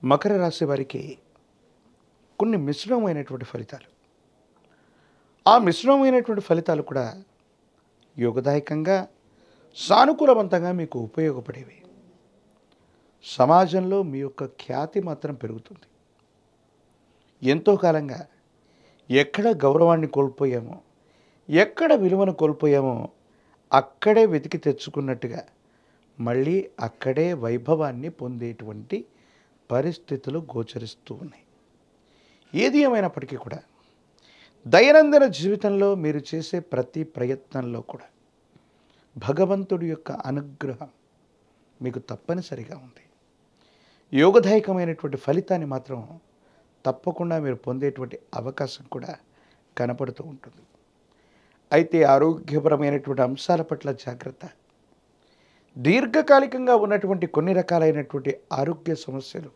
మకర రాశి వారికి కొన్ని మిశ్రమమైనటువంటి ఫలితాలు. ఆ మిశ్రమమైనటువంటి ఫలితాలు కూడా యోగదాయకంగా, సానుకూలవంతంగా మీకు ఉపయోగపడేవి. సమాజంలో మీ యొక్క ఖ్యాతి మాత్రం పెరుగుతుంది. ఎంతో కాలంగా ఎక్కడ గౌరవాన్ని కోల్పోయామో, ఎక్కడ విలువను కోల్పోయామో అక్కడే వెతికి తెచ్చుకున్నట్టుగా మళ్ళీ అక్కడే వైభవాన్ని పొందేటువంటి పరిస్థితులు గోచరిస్తూ ఉన్నాయి. ఏది ఏమైనప్పటికీ కూడా దైనందిన జీవితంలో మీరు చేసే ప్రతి ప్రయత్నంలో కూడా భగవంతుడి యొక్క అనుగ్రహం మీకు తప్పనిసరిగా ఉంది. యోగదాయకమైనటువంటి ఫలితాన్ని మాత్రం తప్పకుండా మీరు పొందేటువంటి అవకాశం కూడా కనపడుతూ ఉంటుంది. అయితే ఆరోగ్యపరమైనటువంటి అంశాల పట్ల జాగ్రత్త. దీర్ఘకాలికంగా ఉన్నటువంటి కొన్ని రకాలైనటువంటి ఆరోగ్య సమస్యలు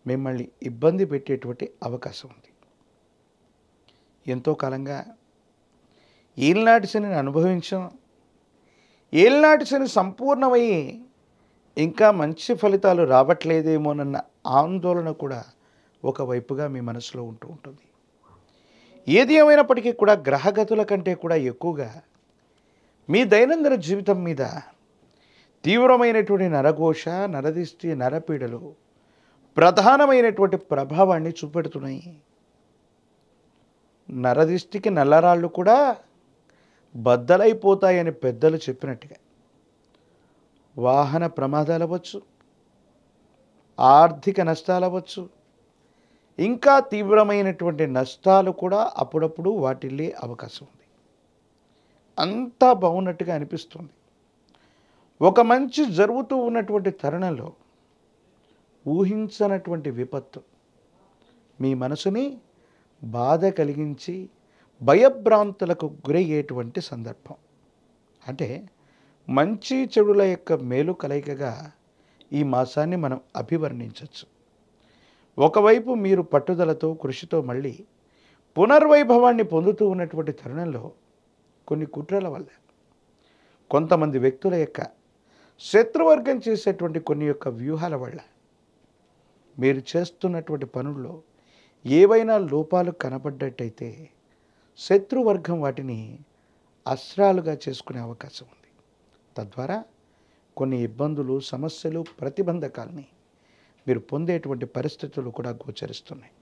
మిమ్మల్ని ఇబ్బంది పెట్టేటువంటి అవకాశం ఉంది. ఎంతో కాలంగా ఏలినాటి శనిని అనుభవించాం. ఏలినాటి శని సంపూర్ణమయ్యి ఇంకా మంచి ఫలితాలు రావట్లేదేమోనన్న ఆందోళన కూడా ఒకవైపుగా మీ మనసులో ఉంటూ ఉంటుంది. ఏది ఏమైనప్పటికీ కూడా గ్రహగతుల కంటే కూడా ఎక్కువగా మీ దైనందిన జీవితం మీద తీవ్రమైనటువంటి నరఘోష, నరదిష్టి, నరపీడలు ప్రధానమైనటువంటి ప్రభావాన్ని చూపెడుతున్నాయి. నరదిష్టికి నల్లరాళ్ళు కూడా బద్దలైపోతాయని పెద్దలు చెప్పినట్టుగా వాహన ప్రమాదాలు అవ్వచ్చు, ఆర్థిక నష్టాలు అవ్వచ్చు, ఇంకా తీవ్రమైనటువంటి నష్టాలు కూడా అప్పుడప్పుడు వాటిల్లే అవకాశం ఉంది. అంతా బాగున్నట్టుగా అనిపిస్తుంది. ఒక మంచి జరుగుతూ ఉన్నటువంటి తరుణంలో ఊహించనటువంటి విపత్తు మీ మనసుని బాధ కలిగించి భయభ్రాంతులకు గురయ్యేటువంటి సందర్భం. అంటే మంచి చెడుల యొక్క మేలు కలయికగా ఈ మాసాన్ని మనం అభివర్ణించవచ్చు. ఒకవైపు మీరు పట్టుదలతో, కృషితో మళ్ళీ పునర్వైభవాన్ని పొందుతూ ఉన్నటువంటి తరుణంలో కొన్ని కుట్రల వల్ల, కొంతమంది వ్యక్తుల యొక్క శత్రువర్గం చేసేటువంటి కొన్ని యొక్క వ్యూహాల వల్ల మీరు చేస్తున్నటువంటి పనుల్లో ఏవైనా లోపాలు కనబడ్డట్టయితే శత్రువర్గం వాటిని అస్త్రాలుగా చేసుకునే అవకాశం ఉంది. తద్వారా కొన్ని ఇబ్బందులు, సమస్యలు, ప్రతిబంధకాలని మీరు పొందేటువంటి పరిస్థితులు కూడా గోచరిస్తున్నాయి.